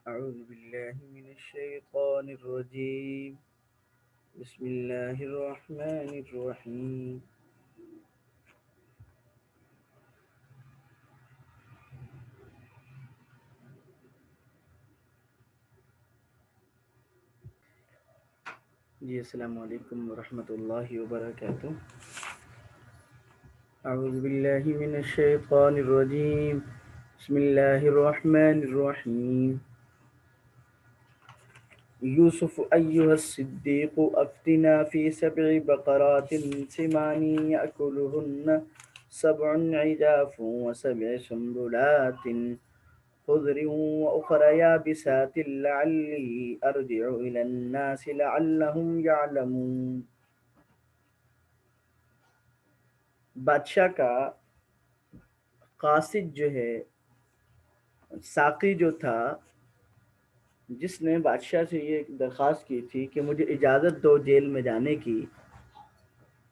أعوذ بالله من الشيطان الرجيم. بسم الله الرحمن الرحيم. جی السلام علیکم ورحمۃ اللہ وبرکاتہ. اعوذ باللہ من الشیطان الرجیم. بسم اللہ الرحمن الرحیم. یوسف ایہا الصدیق افتنا فی 7 بقرات سمان یأکلہن 7 عجاف و7 سنبلات خضر وأخر يابسات لعلی ارجع إلى الناس لعلهم يعلمون. بادشاہ کا قاصد جو ہے، ساقی جو تھا، جس نے بادشاہ سے یہ درخواست کی تھی کہ مجھے اجازت دو جیل میں جانے کی،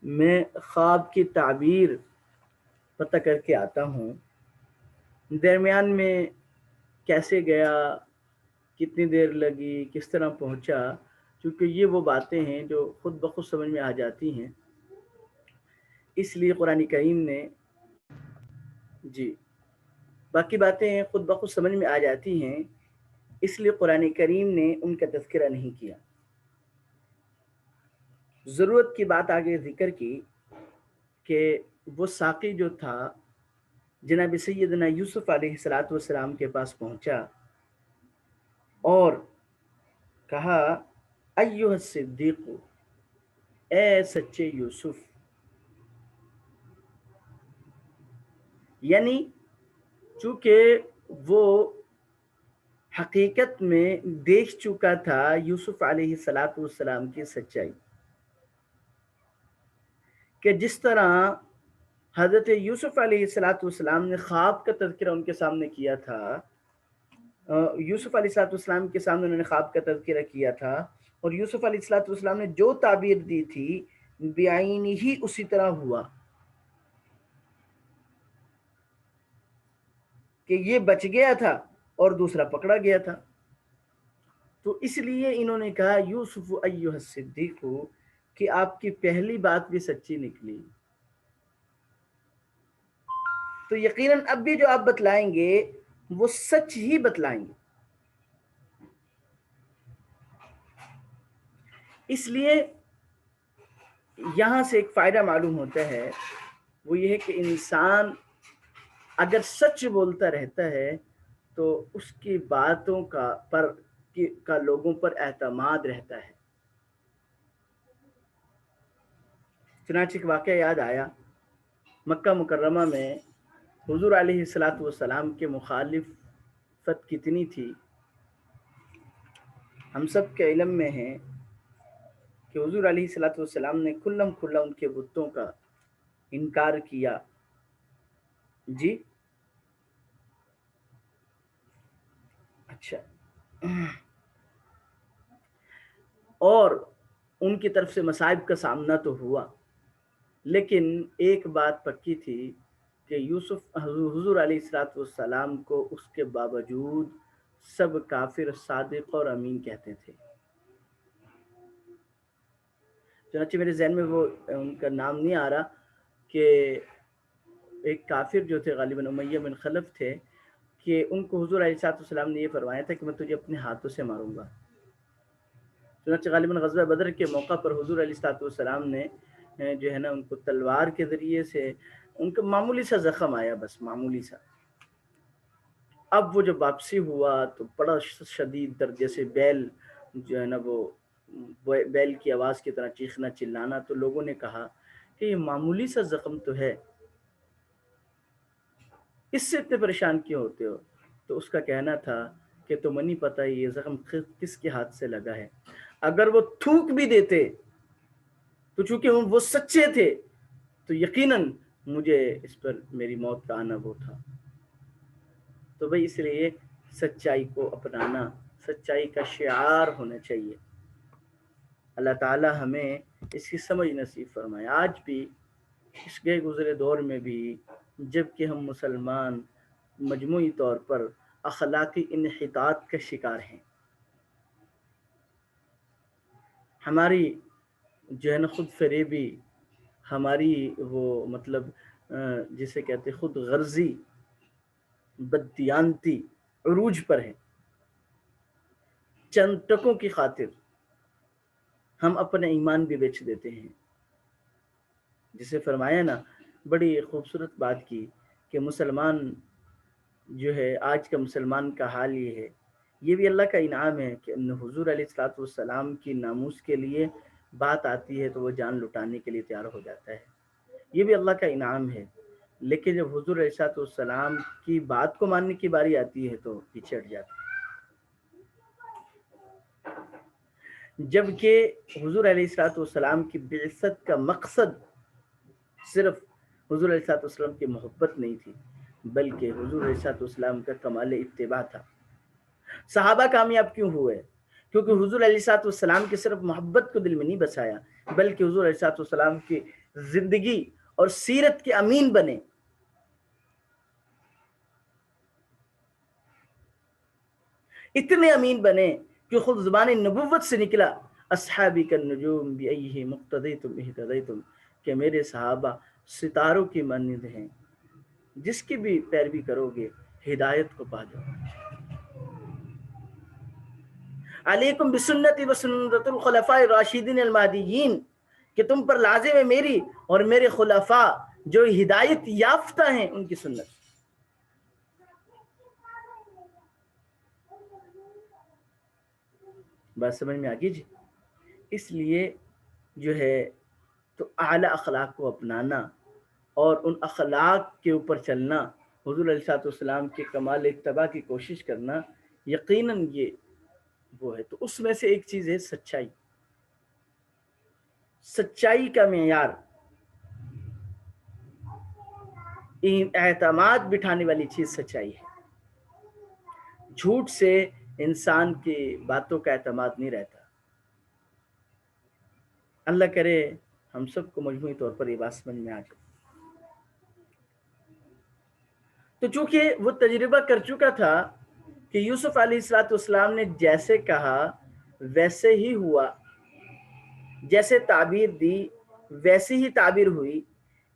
میں خواب کی تعبیر پتہ کر کے آتا ہوں. درمیان میں کیسے گیا، کتنی دیر لگی، کس طرح پہنچا، چونکہ یہ وہ باتیں ہیں جو خود بخود سمجھ میں آ جاتی ہیں. اس لیے قرآن کریم نے باقی باتیں خود بخود سمجھ میں آ جاتی ہیں، اس لیے قرآن کریم نے ان کا تذکرہ نہیں کیا. ضرورت کی بات آگے ذکر کی کہ وہ ساقی جو تھا جناب سیدنا یوسف علیہ السلام کے پاس پہنچا اور کہا ایھا الصدیق، اے سچے یوسف. یعنی چونکہ وہ حقیقت میں دیکھ چکا تھا یوسف علیہ السلام کی سچائی، کہ جس طرح حضرت یوسف علیہ السلام نے خواب کا تذکرہ ان کے سامنے کیا تھا، یوسف علیہ السلام کے سامنے انہوں نے خواب کا تذکرہ کیا تھا، اور یوسف علیہ السلام نے جو تعبیر دی تھی بعینی ہی اسی طرح ہوا کہ یہ بچ گیا تھا اور دوسرا پکڑا گیا تھا. تو اس لیے انہوں نے کہا یوسف ایھا الصدیق کہ آپ کی پہلی بات بھی سچی نکلی، تو یقیناً اب بھی جو آپ بتلائیں گے وہ سچ ہی بتلائیں گے. اس لیے یہاں سے ایک فائدہ معلوم ہوتا ہے، وہ یہ ہے کہ انسان اگر سچ بولتا رہتا ہے تو اس کی باتوں کا لوگوں پر اعتماد رہتا ہے. چنانچہ ایک واقعہ یاد آیا، مکہ مکرمہ میں حضور علیہ السلام کے مخالفت کتنی تھی. ہم سب کے علم میں ہے کہ حضور علیہ السلام نے کھلم کھلا ان کے بتوں کا انکار کیا. جی اچھا. اور ان کی طرف سے مصائب کا سامنا تو ہوا، لیکن ایک بات پکی تھی کہ حضور علیہ السلام کو اس کے باوجود سب کافر صادق اور امین کہتے تھے. چنانچہ میرے ذہن میں وہ ان کا نام نہیں آ رہا کہ ایک کافر جو تھے غالباً امیہ بن خلف تھے، کہ ان کو حضور علیہ السلام نے یہ فرمایا تھا کہ میں تجھے اپنے ہاتھوں سے ماروں گا. چنانچہ غالباً غزوہ بدر کے موقع پر حضور علیہ السلام نے جو ہے نا ان کو تلوار کے ذریعے سے ان کا معمولی سا زخم آیا، بس معمولی سا. اب وہ جب واپسی ہوا تو بڑا شدید درجے سے بیل جو ہے نا وہ بیل کی آواز کی طرح چیخنا چلانا، تو لوگوں نے کہا کہ یہ معمولی سا زخم تو ہے، اس سے اتنے پریشان کیوں ہوتے ہو؟ تو اس کا کہنا تھا کہ تمہیں نہیں پتہ یہ زخم کس کے ہاتھ سے لگا ہے. اگر وہ تھوک بھی دیتے تو چونکہ وہ سچے تھے تو یقیناً مجھے اس پر میری موت کا آنا وہ تھا. تو بھئی اس لیے سچائی کو اپنانا، سچائی کا شعار ہونا چاہیے. اللہ تعالی ہمیں اس کی سمجھ نصیب فرمائے. آج بھی اس گئے گزرے دور میں بھی جب کہ ہم مسلمان مجموعی طور پر اخلاقی انحطاط کا شکار ہیں. ہماری جو ہے نا خود فریبی، ہماری وہ مطلب جسے کہتے خود غرضی، بددیانتی عروج پر ہے. چند ٹکوں کی خاطر ہم اپنے ایمان بھی بیچ دیتے ہیں. جسے فرمایا نا، بڑی خوبصورت بات کی کہ مسلمان جو ہے، آج کا مسلمان کا حال یہ ہے. یہ بھی اللہ کا انعام ہے کہ حضور علیہ الصلوۃ والسلام کی ناموس کے لیے بات آتی ہے تو وہ جان لٹانے کے لیے تیار ہو جاتا ہے. یہ بھی اللہ کا انعام ہے. لیکن جب حضور علیہ الصلوۃ والسلام کی بات کو ماننے کی باری آتی ہے تو پیچھے ہٹ جاتا ہے. جبکہ حضور علیہ الصلوۃ والسلام کی بعثت کا مقصد صرف حضور علیہ الصلوۃ والسلام کی محبت نہیں تھی، بلکہ حضور علیہ الصلوۃ والسلام کا کمال اتباع تھا. صحابہ کامیاب کیوں ہوئے؟ کیونکہ حضور علیہ الصلوۃ والسلام کی صرف محبت کو دل میں نہیں بسایا، بلکہ حضور علیہ الصلوۃ والسلام کی زندگی اور سیرت کے امین بنے. اتنے امین بنے کہ خود زبان نبوت سے نکلا، اصحابی کالنجوم بأیہم اقتدیتم اہتدیتم، کہ میرے صحابہ ستاروں کی مانند ہیں، جس کی بھی پیروی کرو گے ہدایت کو پا جاؤ. علیکم بسنتی وسنت الخلفاء الراشدین المہدیین، کہ تم پر لازم ہے میری اور میرے خلفاء جو ہدایت یافتہ ہیں ان کی سنت. بات سمجھ میں آگی جی؟ اس لیے جو ہے تو اعلیٰ اخلاق کو اپنانا اور ان اخلاق کے اوپر چلنا، حضور علیہ الصلوۃ والسلام کے کمال اتباع کی کوشش کرنا، یقیناً یہ وہ ہے. تو اس میں سے ایک چیز ہے سچائی. سچائی کا معیار اعتماد بٹھانے والی چیز سچائی ہے. جھوٹ سے انسان کی باتوں کا اعتماد نہیں رہتا. اللہ کرے ہم سب کو مجموعی طور پر یہ بات سمجھ میں آ جائے. تو چونکہ وہ تجربہ کر چکا تھا کہ یوسف علیہ الصلوۃ والسلام نے جیسے کہا ویسے ہی ہوا، جیسے تعبیر دی ویسی ہی تعبیر ہوئی،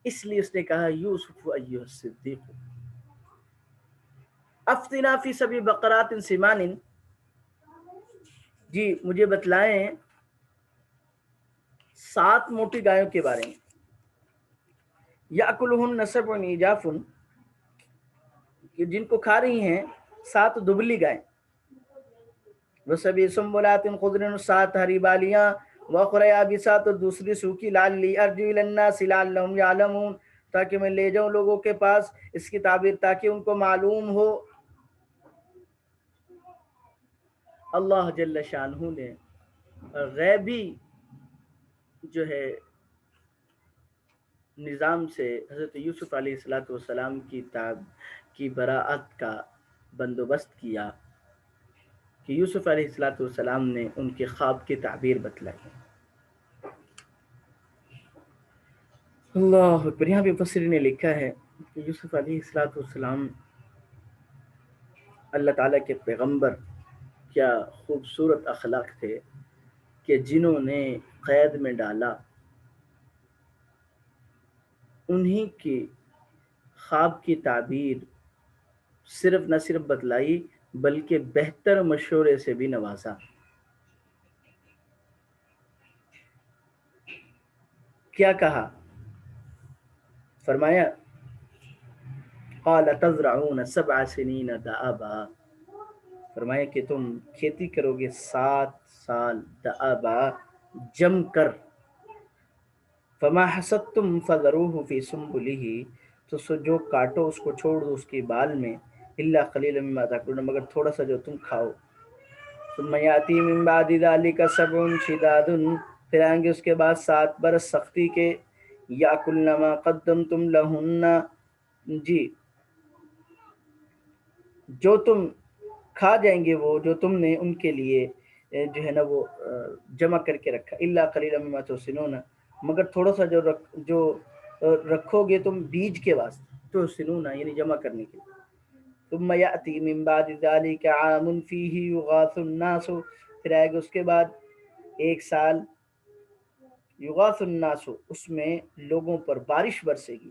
اس لیے اس نے کہا یوسف ایھا الصدیق افتنا فی سبع بقرات سمان، جی مجھے بتلائیں 7 موٹی گایوں کے بارے میں. یاکلہن سبع عجاف، کہ جن کو کھا رہی ہیں 7 دبلی گائیں. وسبع سنبلات خضر، 7 ہری بالیاں، وأخر یابسات، اور دوسری سوکھی. لعلی ارجع الی الناس لعلہم یعلمون، تاکہ میں لے جاؤں لوگوں کے پاس اس کی تعبیر تاکہ ان کو معلوم ہو. اللہ جل شانہ نے غیبی جو ہے نظام سے حضرت یوسف علیہ الصلوۃ والسلام کی براءت کا بندوبست کیا کہ یوسف علیہ الصلوۃ والسلام نے ان کے خواب کی تعبیر بتلائی. اللہ اکبر. یہاں پہ مفسر نے لکھا ہے کہ یوسف علیہ الصلوۃ والسلام اللہ تعالیٰ کے پیغمبر، کیا خوبصورت اخلاق تھے کہ جنہوں نے قید میں ڈالا انہی کی خواب کی تعبیر صرف نہ صرف بتلائی بلکہ بہتر مشورے سے بھی نوازا. کیا کہا؟ فرمایا قال تزرعون 7 سنین دأبا، فرمایا کہ تم کھیتی کرو گے 7 سال دأبا جم کر. فما حصدتم فذروه في سنبله، تو جو کاٹو اس کو چھوڑ دو اس کی بال میں. الا قلیلا مما تاکلون، مگر تھوڑا سا جو تم کھاؤ. ثم یاتی من بعد ذلك 7 شداد، پھر آئیں گے اس کے بعد 7 برس سختی کے. یاکلن ما قدمتم لهن، جی جو تم کھا جائیں گے وہ جو تم نے ان کے لیے جو ہے نا وہ جمع کر کے رکھا. الا قلیلا مما تحسنون، مگر تھوڑا سا جو رکھو گے تم بیج کے واسطے، تحسنون یعنی جمع کرنے کے لیے. ثم یأتی من بعد ذلک عام فیہ یغاث الناس، پھر آئے گا اس کے بعد ایک سال یغاث الناس، اس میں لوگوں پر بارش برسے گی،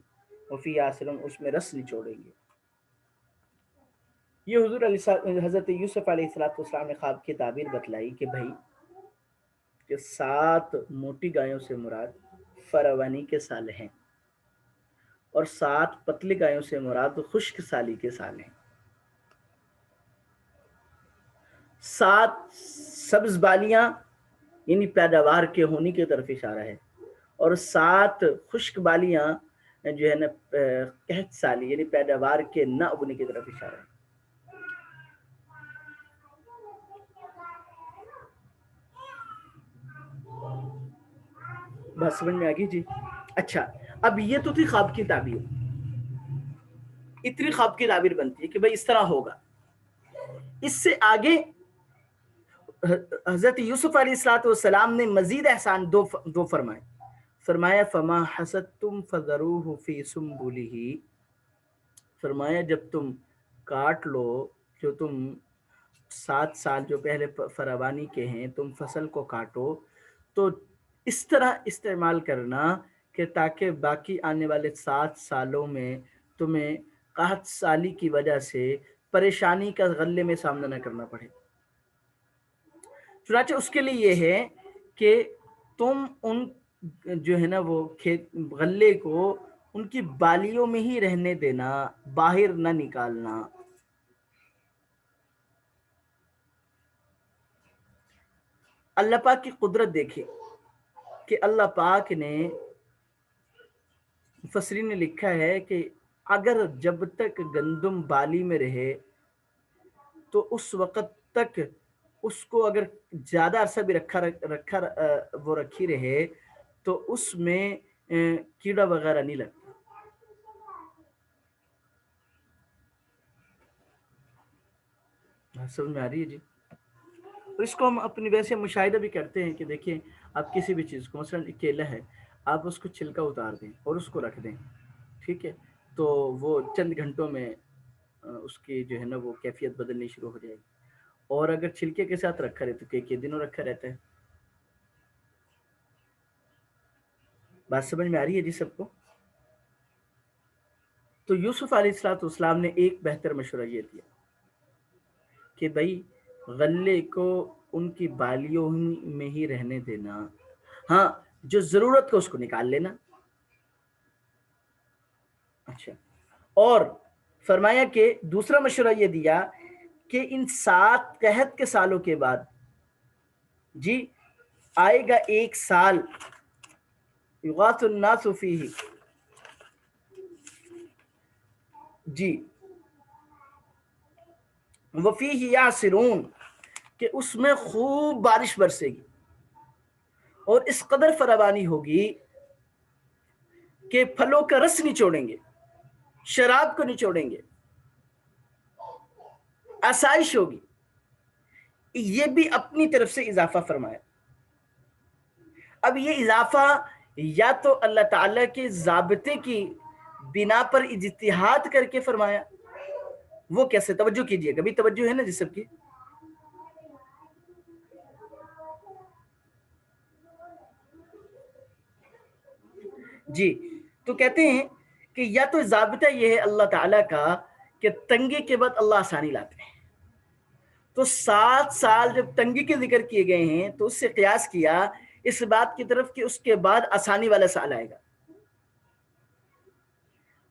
وفی عاصر، اس میں رس نچوڑیں گے۔ یہ حضور حضرت یوسف علیہ السلام نے خواب کی تعبیر بتلائی کہ بھائی کہ 7 موٹی گایوں سے مراد فروانی کے سال ہیں، اور 7 پتلی گایوں سے مراد خشک سالی کے سال ہیں۔ 7 سبز بالیاں یعنی پیداوار کے ہونے کی طرف اشارہ ہے، اور 7 خشک بالیاں جو ہے نا قحط سالی یعنی پیداوار کے نہ اگنے کی طرف اشارہ ہے۔ بات سمجھ میں آ گئی جی؟ اچھا، اب یہ تو تھی خواب کی تعبیر، اتنی خواب کی تعبیر بنتی ہے کہ بھائی اس طرح ہوگا۔ اس سے آگے حضرت یوسف علیہ السلام نے مزید احسان دو فرمائے۔ فرمایا فما حسدتم فذروه فی سنبلہ، فرمایا جب تم کاٹ لو، جو تم 7 سال جو پہلے فراوانی کے ہیں تم فصل کو کاٹو، تو اس طرح استعمال کرنا کہ تاکہ باقی آنے والے 7 سالوں میں تمہیں قحط سالی کی وجہ سے پریشانی کا غلے میں سامنا نہ کرنا پڑے۔ چنانچہ اس کے لیے یہ ہے کہ تم ان جو ہے نا وہ غلے کو ان کی بالیوں میں ہی رہنے دینا، باہر نہ نکالنا۔ اللہ پاک کی قدرت دیکھیں کہ اللہ پاک نے، مفسرین نے لکھا ہے کہ اگر جب تک گندم بالی میں رہے تو اس وقت تک اس کو اگر زیادہ عرصہ بھی وہ رکھی رہے تو اس میں کیڑا وغیرہ نہیں لگتا۔ سمجھ میں آ رہی ہے جی؟ تو اس کو ہم اپنی ویسے مشاہدہ بھی کرتے ہیں کہ دیکھیں آپ کسی بھی چیز کو، مثلا کیلا ہے، آپ اس کو چھلکا اتار دیں اور اس کو رکھ دیں، ٹھیک ہے، تو وہ چند گھنٹوں میں اس کی جو ہے نا وہ کیفیت بدلنی شروع ہو جائے گی، اور اگر چھلکے کے ساتھ رکھا رہے تو کئی دنوں رکھا رہتا ہے۔ بات سمجھ میں آ رہی ہے جی سب کو؟ تو یوسف علیہ السلام نے ایک بہتر مشورہ یہ دیا کہ بھائی غلے کو ان کی بالیوں میں ہی رہنے دینا، ہاں جو ضرورت کو اس کو نکال لینا۔ اچھا، اور فرمایا کہ دوسرا مشورہ یہ دیا کہ ان 7 قحط کے سالوں کے بعد جی آئے گا ایک سال یغاث الناس فیہ، جی وفیہ یعصرون، کہ اس میں خوب بارش برسے گی اور اس قدر فراوانی ہوگی کہ پھلوں کا رس نچوڑیں گے، شراب کو نچوڑیں گے، آسائش ہوگی۔ یہ بھی اپنی طرف سے اضافہ فرمایا۔ اب یہ اضافہ یا تو اللہ تعالیٰ کے ضابطے کی بنا پر اجتہاد کر کے فرمایا، وہ کیسے؟ توجہ کیجئے، کبھی توجہ ہے نا جس سب کی؟ جی تو کہتے ہیں کہ یا تو ضابطہ یہ ہے اللہ تعالیٰ کا کہ تنگی کے بعد اللہ آسانی لاتے ہیں، تو 7 سال جب تنگی کے ذکر کیے گئے ہیں تو اس سے قیاس کیا اس بات کی طرف کہ اس کے بعد آسانی والا سال آئے گا۔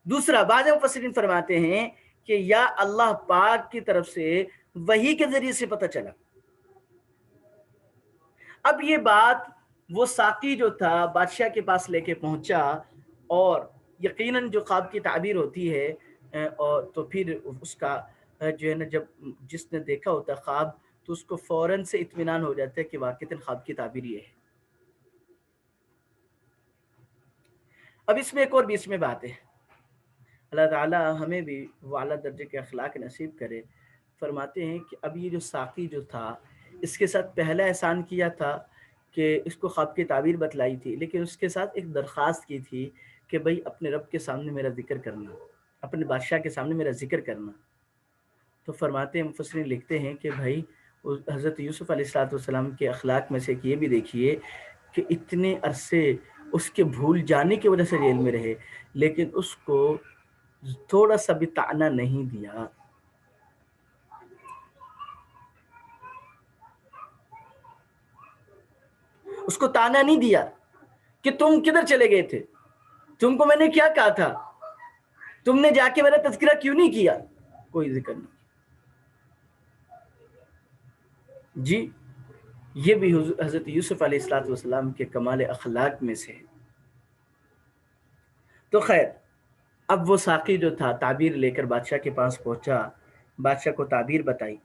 دوسرا، بعض مفسرین فرماتے ہیں کہ یا اللہ پاک کی طرف سے وحی کے ذریعے سے پتہ چلا۔ اب یہ بات وہ ساقی جو تھا بادشاہ کے پاس لے کے پہنچا، اور یقیناً جو خواب کی تعبیر ہوتی ہے اور تو پھر اس کا جو ہے نا جب جس نے دیکھا ہوتا ہے خواب تو اس کو فوراً سے اطمینان ہو جاتا ہے کہ واقعتاً خواب کی تعبیر یہ ہے۔ اب اس میں ایک اور بھی اس میں بات ہے، اللہ تعالیٰ ہمیں بھی وہ اعلیٰ درجے کے اخلاق نصیب کرے۔ فرماتے ہیں کہ اب یہ جو ساقی جو تھا اس کے ساتھ پہلا احسان کیا تھا کہ اس کو خواب کی تعبیر بتلائی تھی، لیکن اس کے ساتھ ایک درخواست کی تھی کہ بھئی اپنے رب کے سامنے میرا ذکر کرنا، اپنے بادشاہ کے سامنے میرا ذکر کرنا۔ تو فرماتے ہیں مفسرین لکھتے ہیں کہ بھائی حضرت یوسف علیہ السلام کے اخلاق میں سے ایک یہ بھی دیکھیے کہ اتنے عرصے اس کے بھول جانے کی وجہ سے جیل میں رہے، لیکن اس کو تھوڑا سا بھی طعنہ نہیں دیا. اس کو طعنہ نہیں دیا کہ تم کدھر چلے گئے تھے، تم کو میں نے کیا کہا تھا، تم نے جا کے میرا تذکرہ کیوں نہیں کیا، کوئی ذکر نہیں. جی یہ بھی حضرت یوسف علیہ السلام کے کمال اخلاق میں سے ہے. تو خیر، اب وہ ساقی جو تھا تعبیر لے کر بادشاہ کے پاس پہنچا، بادشاہ کو تعبیر بتائی.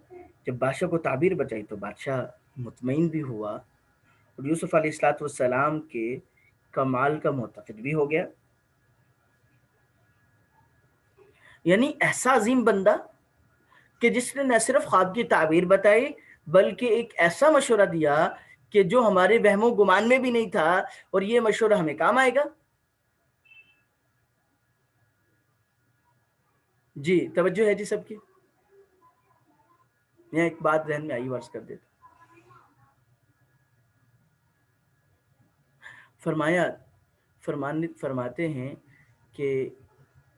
جب بادشاہ کو تعبیر بتائی تو بادشاہ مطمئن بھی ہوا اور یوسف علیہ السلام کے کمال کا معتقد بھی ہو گیا. یعنی ایسا عظیم بندہ کہ جس نے نہ صرف خواب کی تعبیر بتائی بلکہ ایک ایسا مشورہ دیا کہ جو ہمارے وہم و گمان میں بھی نہیں تھا، اور یہ مشورہ ہمیں کام آئے گا. جی توجہ ہے جی سب کی. میں ایک بات ذہن میں آئی عرض کر دیتا. فرماتے ہیں کہ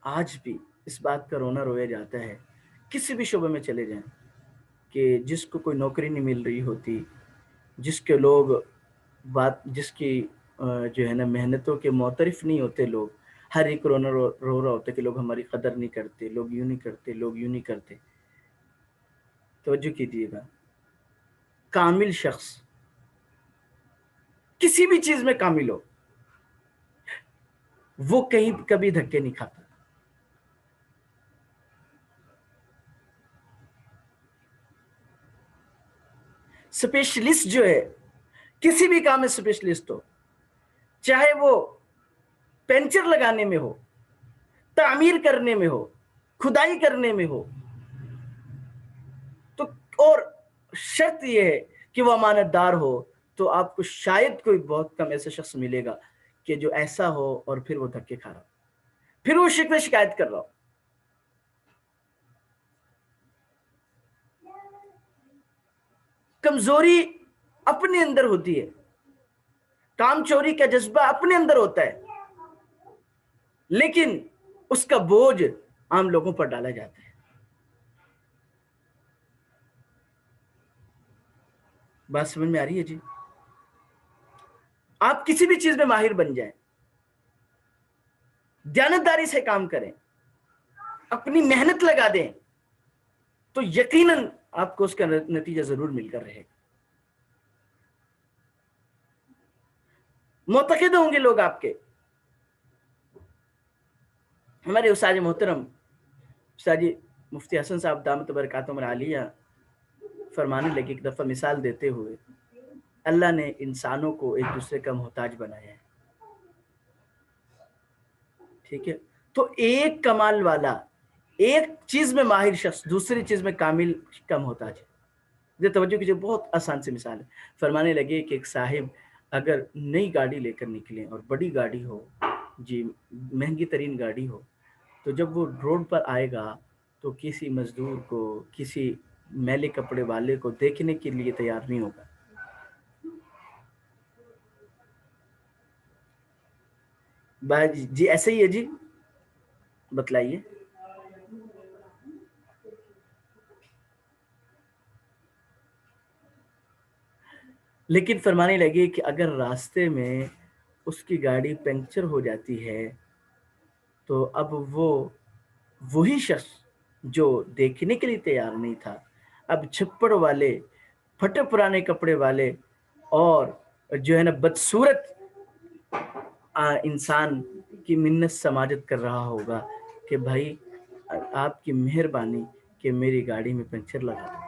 آج بھی اس بات کا رونا رویا جاتا ہے، کسی بھی شعبے میں چلے جائیں، کہ جس کو کوئی نوکری نہیں مل رہی ہوتی، جس کے لوگ جس کی جو ہے نا محنتوں کے معترف نہیں ہوتے، لوگ ہر ایک رونا رو رہا ہوتا ہے کہ لوگ ہماری قدر نہیں کرتے، لوگ یوں نہیں کرتے، لوگ یوں نہیں کرتے. توجہ کیجیے گا، کامل شخص کسی بھی چیز میں کامل ہو، وہ کبھی دھکے نہیں کھاتا. اسپیشلسٹ جو ہے کسی بھی کام میں اسپیشلسٹ ہو، چاہے وہ پنچر لگانے میں ہو، تعمیر کرنے میں ہو، کھدائی کرنے میں ہو، تو اور شرط یہ ہے کہ وہ امانت دار ہو. تو آپ کو شاید کوئی بہت کم ایسا شخص ملے گا کہ جو ایسا ہو اور پھر وہ دھکے کھا رہا ہو، پھر وہ شکوے شکایت کر رہا ہو. کمزوری اپنے اندر ہوتی ہے، کام چوری کا جذبہ اپنے اندر ہوتا ہے، لیکن اس کا بوجھ عام لوگوں پر ڈالا جاتا ہے. بات سمجھ میں آ رہی ہے جی؟ آپ کسی بھی چیز میں ماہر بن جائیں، دیانتداری سے کام کریں، اپنی محنت لگا دیں، تو یقیناً آپ کو اس کا نتیجہ ضرور مل کر رہے گا. معتقد ہوں گے لوگ آپ کے. ہمارے استاد محترم استاد مفتی حسن صاحب دامت برکاتہم العالیہ فرمانے لگے ایک دفعہ مثال دیتے ہوئے، اللہ نے انسانوں کو ایک دوسرے کا محتاج بنایا ہے، ٹھیک ہے؟ تو ایک کمال والا، ایک چیز میں ماہر شخص دوسری چیز میں کامل کا محتاج ہے. یہ توجہ کیجیے، بہت آسان سی مثال ہے. فرمانے لگے کہ ایک صاحب اگر نئی گاڑی لے کر نکلیں اور بڑی گاڑی ہو، جی مہنگی ترین گاڑی ہو، تو جب وہ روڈ پر آئے گا تو کسی مزدور کو، کسی میلے کپڑے والے کو دیکھنے کے لیے تیار نہیں ہوگا. جی ایسے ہی ہے جی، بتلائیے. لیکن فرمانے لگے کہ اگر راستے میں اس کی گاڑی پنکچر ہو جاتی ہے تو اب وہی شخص جو دیکھنے کے لیے تیار نہیں تھا، اب چھپڑ والے، پھٹے پرانے کپڑے والے اور جو ہے نا بدصورت انسان کی منت سماجت کر رہا ہوگا کہ بھائی آپ کی مہربانی کہ میری گاڑی میں پنکچر لگا دو.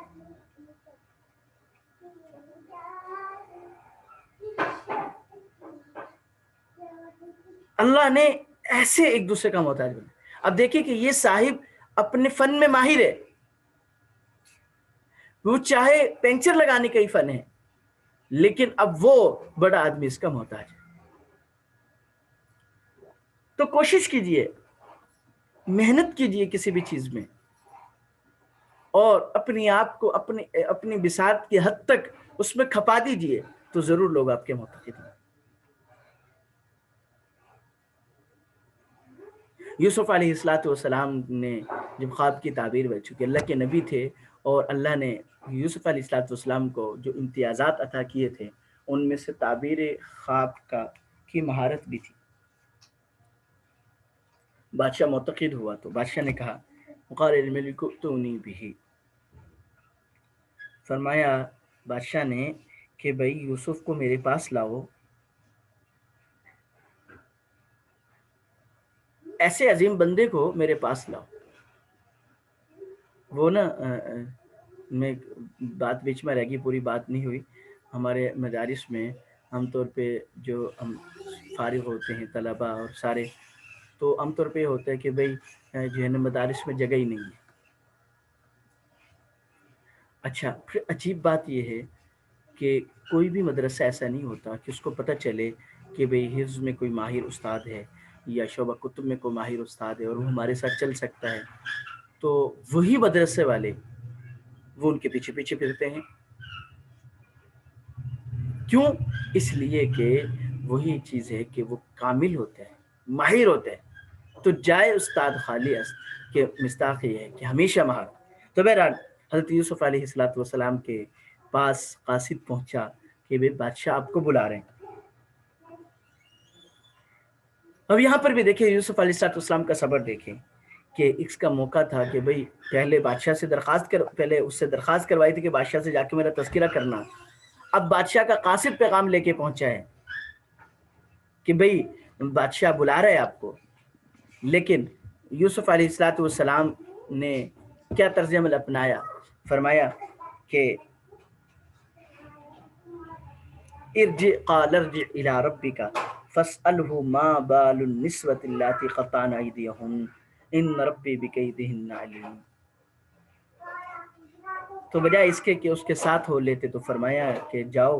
اللہ نے ایسے ایک دوسرے کا محتاج بنا. اب دیکھیں کہ یہ صاحب اپنے فن میں ماہر ہے، وہ چاہے پنکچر لگانے کا ہی فن ہے، لیکن اب وہ بڑا آدمی اس کا محتاج ہے. تو کوشش کیجئے، محنت کیجئے کسی بھی چیز میں. اور اپنی آپ کو اپنی بساط کی حد تک اس میں کھپا دیجئے تو ضرور لوگ آپ کے معتقد ہیں۔ یوسف علیہ السلام نے جب خواب کی تعبیر میں، چونکہ اللہ کے نبی تھے اور اللہ نے یوسف علیہ السلام کو جو امتیازات عطا کیے تھے ان میں سے تعبیر خواب کی مہارت بھی تھی۔ بادشاہ معتقد ہوا تو بادشاہ نے کہا وقال الملك ائتوني به، فرمایا بادشاہ نے کہ بھئی یوسف کو میرے پاس لاؤ، ایسے عظیم بندے کو میرے پاس لاؤ۔ وہ نا میں بات بیچ میں رہ گئی، پوری بات نہیں ہوئی۔ ہمارے مدارس میں عام طور پہ جو ہم فارغ ہوتے ہیں طلباء اور سارے، تو عام طور پہ یہ ہوتا ہے کہ بھئی جو ہے نا مدارس میں جگہ ہی نہیں ہے۔ اچھا، پھر عجیب بات یہ ہے کہ کوئی بھی مدرسہ ایسا نہیں ہوتا کہ اس کو پتہ چلے کہ بھئی حفظ میں کوئی ماہر استاد ہے یا شعبہ کتب میں کوئی ماہر استاد ہے اور وہ ہمارے ساتھ چل سکتا ہے، تو وہی مدرسے والے وہ ان کے پیچھے پیچھے پھرتے ہیں۔ کیوں؟ اس لیے کہ وہی چیز ہے کہ وہ کامل ہوتے ہیں، ماہر ہوتے ہیں، تو جائے استاد خالی است کہ مستاق یہ ہے کہ ہمیشہ ماہر۔ تو بہرحال حضرت یوسف علیہ السلام کے پاس قاصد پہنچا کہ بھئی بادشاہ آپ کو بلا رہے ہیں۔ اب یہاں پر بھی دیکھیں یوسف علیہ السلام کا صبر دیکھیں کہ اس کا موقع تھا کہ بھئی پہلے بادشاہ سے پہلے اس سے درخواست کروائی تھی کہ بادشاہ سے جا کے میرا تذکرہ کرنا، اب بادشاہ کا قاصد پیغام لے کے پہنچا ہے کہ بھئی بادشاہ بلا رہے ہیں آپ کو۔ لیکن یوسف علیہ السلام نے کیا طرز عمل اپنایا؟ فرمایا کہ قال ارجع الى ربك فاسأله ما بال النسوة اللاتي قطعن أيديهن ان ربي بكيدهن عليم۔ تو بجائے اس کے کہ اس کے ساتھ ہو لیتے تو فرمایا کہ جاؤ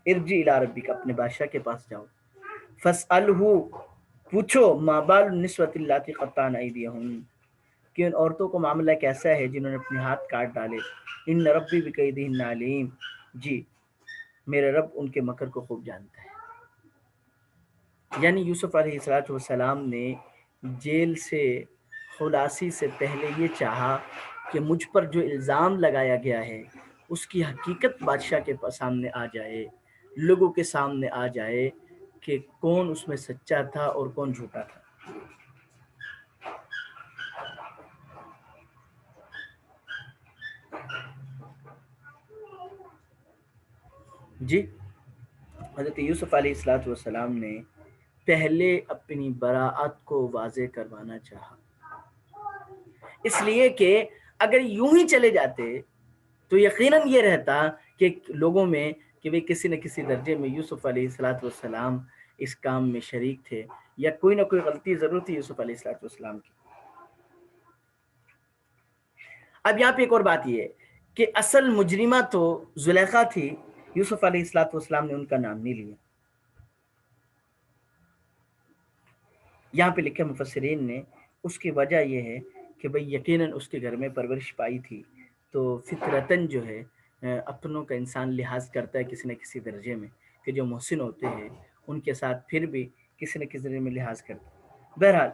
ارجع الى ربك، اپنے بادشاہ کے پاس جاؤ، فاسأله، پوچھو، ما بال النسوة اللاتي قطعن أيديهن، کہ ان عورتوں کو معاملہ کیسا ہے جنہوں نے اپنے ہاتھ کاٹ ڈالے، ان ربی بکیدہن علیم، جی میرے رب ان کے مکر کو خوب جانتا ہے۔ یعنی یوسف علیہ السلام نے جیل سے خلاصی سے پہلے یہ چاہا کہ مجھ پر جو الزام لگایا گیا ہے اس کی حقیقت بادشاہ کے سامنے آ جائے، لوگوں کے سامنے آ جائے کہ کون اس میں سچا تھا اور کون جھوٹا تھا۔ جی حضرت یوسف علیہ السلام نے پہلے اپنی براعت کو واضح کروانا چاہا، اس لیے کہ اگر یوں ہی چلے جاتے تو یقیناً یہ رہتا کہ لوگوں میں کہ وہ کسی نہ کسی درجے میں یوسف علیہ السلام اس کام میں شریک تھے یا کوئی نہ کوئی غلطی ضرور تھی یوسف علیہ السلام کی۔ اب یہاں پہ ایک اور بات یہ ہے کہ اصل مجرمہ تو زلیخا تھی، یوسف علیہ السلام نے ان کا نام نہیں لیا۔ یہاں پہ لکھا مفسرین نے اس کی وجہ یہ ہے کہ بھئی یقیناً اس کے گھر میں پرورش پائی تھی، تو فطرتاً جو ہے اپنوں کا انسان لحاظ کرتا ہے کسی نہ کسی درجے میں، کہ جو محسن ہوتے ہیں ان کے ساتھ پھر بھی کسی نہ کسی درجے میں لحاظ کرتا ہے۔ بہرحال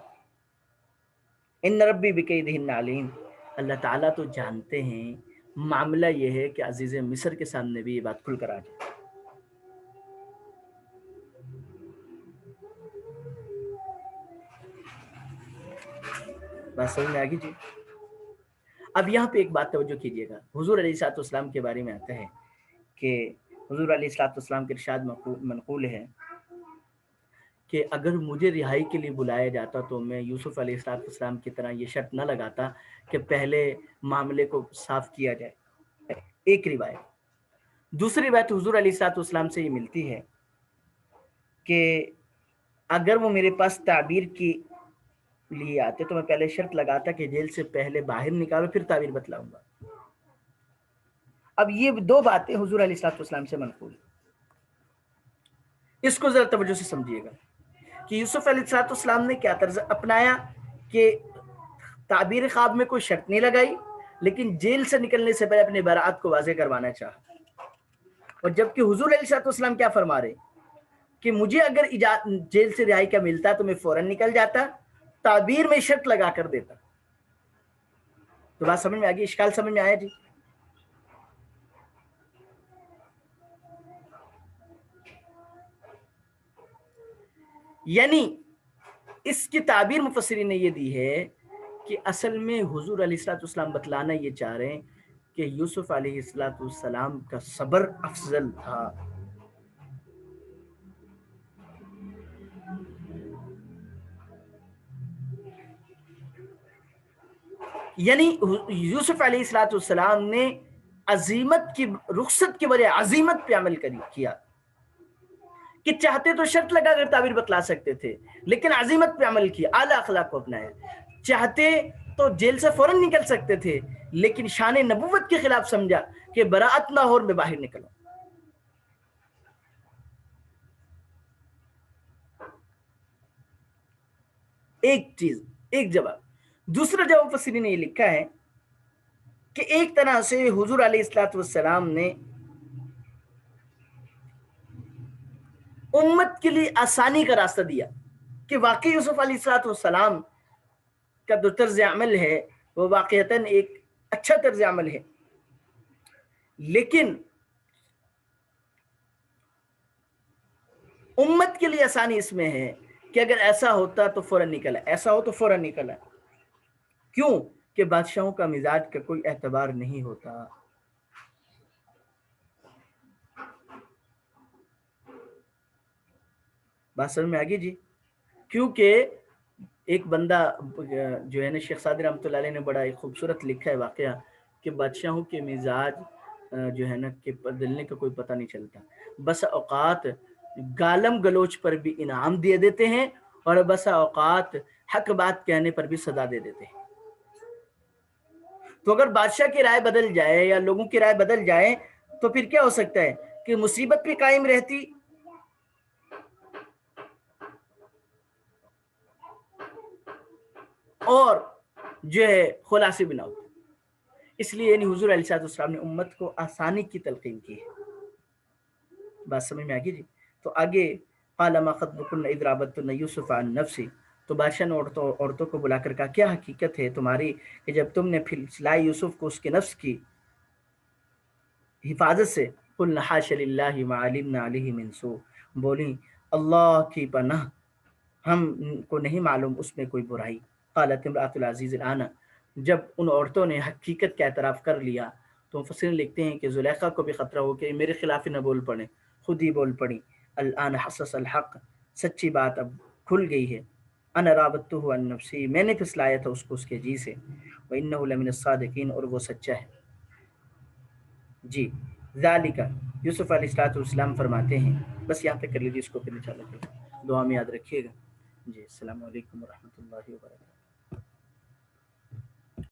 ان ربی بکیدہن علیم، اللہ تعالیٰ تو جانتے ہیں۔ معاملہ یہ ہے کہ عزیز مصر کے سامنے بھی یہ بات کھل کر آ جائے۔ بات سمجھ میں آگی جی؟ اب یہاں پہ ایک بات توجہ کیجیے گا، حضور علیہ السلام کے بارے میں آتا ہے کہ حضور علیہ السلام کے ارشاد منقول ہے کہ اگر مجھے رہائی کے لیے بلایا جاتا تو میں یوسف علیہ السلام کی طرح یہ شرط نہ لگاتا کہ پہلے معاملے کو صاف کیا جائے۔ ایک روایت۔ دوسری بات حضور علیہ السلام سے یہ ملتی ہے کہ اگر وہ میرے پاس تعبیر کی لیے آتے تو میں پہلے شرط لگاتا کہ جیل سے پہلے باہر نکالو پھر تعبیر بتلاؤں گا۔ اب یہ دو باتیں حضور علیہ السلام سے منقول ہیں، اس کو ذرا توجہ سے سمجھیے گا کہ یوسف علیہ السلام نے کیا طرز اپنایا کہ تعبیر خواب میں کوئی شرط نہیں لگائی، لیکن جیل سے نکلنے سے پہلے اپنی برات کو واضح کروانا چاہا. اور جبکہ حضور علیہ السلام کیا فرما رہے کہ مجھے اگر جیل سے رہائی کا ملتا تو میں فوراً نکل جاتا, تعبیر میں شرط لگا کر دیتا. تو بات سمجھ میں آ گئی, اشکال سمجھ میں آیا جی؟ یعنی اس کی تعبیر مفسرین نے یہ دی ہے کہ اصل میں حضور علیہ السلام بتلانا یہ چاہ رہے ہیں کہ یوسف علیہ السلام کا صبر افضل تھا. یعنی یوسف علیہ السلام نے عظیمت کی رخصت کے بجائے عظیمت پہ عمل کیا کہ چاہتے تو شرط لگا کر تعبیر بتلا سکتے تھے, لیکن عظیمت پہ عمل کیا, اعلیٰ اخلاق کو اپنایا. چاہتے تو جیل سے فوراً نکل سکتے تھے, لیکن شان نبوت کے خلاف سمجھا کہ براءت نہ ہو میں باہر نکلو. ایک چیز, ایک جواب. دوسرا جواب مفسرین نے یہ لکھا ہے کہ ایک طرح سے حضور علیہ السلام نے امت کے لیے آسانی کا راستہ دیا کہ واقعی یوسف علیہ السلام کا جو طرز عمل ہے وہ واقعتاً ایک اچھا طرز عمل ہے, لیکن امت کے لیے آسانی اس میں ہے کہ اگر ایسا ہوتا تو فوراً نکلا, ایسا ہو تو فوراً نکلا. کیوں کہ بادشاہوں کا مزاج کا کوئی اعتبار نہیں ہوتا. بات سمجھ میں آگی جی؟ کیونکہ ایک بندہ جو ہے نا, شیخ سعدی رحمۃ اللہ علیہ نے بڑا ایک خوبصورت لکھا ہے واقعہ کہ بادشاہوں کے مزاج جو ہے نا کہ بدلنے کا کوئی پتہ نہیں چلتا. بس اوقات گالم گلوچ پر بھی انعام دے دیتے ہیں اور بس اوقات حق بات کہنے پر بھی سزا دے دیتے ہیں. تو اگر بادشاہ کی رائے بدل جائے یا لوگوں کی رائے بدل جائے تو پھر کیا ہو سکتا ہے کہ مصیبت بھی قائم رہتی اور جو ہے خلاصے بھی نہ ہوتے. اس لیے یعنی حضور علیہ السلام نے امت کو آسانی کی تلقین کی ہے. بات سمجھ میں آگی جی؟ تو آگے قال ما خطبکن اذ راودتن یوسف عن نفسی, تو بادشاہ نے عورتوں کو بلا کر کہا کیا حقیقت ہے تمہاری کہ جب تم نے پھسلائی یوسف کو اس کے نفس کی حفاظت سے. قلنا حاش للہ ما علمنا علیہ من سوء, بولی اللہ کی پناہ ہم کو نہیں معلوم اس میں کوئی برائی. قالت امرأۃ العزیز الآن, جب ان عورتوں نے حقیقت کا اعتراف کر لیا تو مفسرین لکھتے ہیں کہ زلیخا کو بھی خطرہ ہو کہ میرے خلاف ہی نہ بول پڑے, خود ہی بول پڑی. الآن حسس الحق, سچی بات اب کھل گئی ہے. انا راودتہ عن نفسی, میں نے پھسلایا تھا اس کو اس کے جی سے. وانہ لمن الصادقین, اور وہ سچا ہے. جی ذالک, یوسف علیہ السلام فرماتے ہیں. بس یہاں تک کر لیجیے اس کو, پھر انشاءاللہ دعا میں یاد رکھیے گا. جی السلام علیکم ورحمۃ اللہ وبرکاتہ.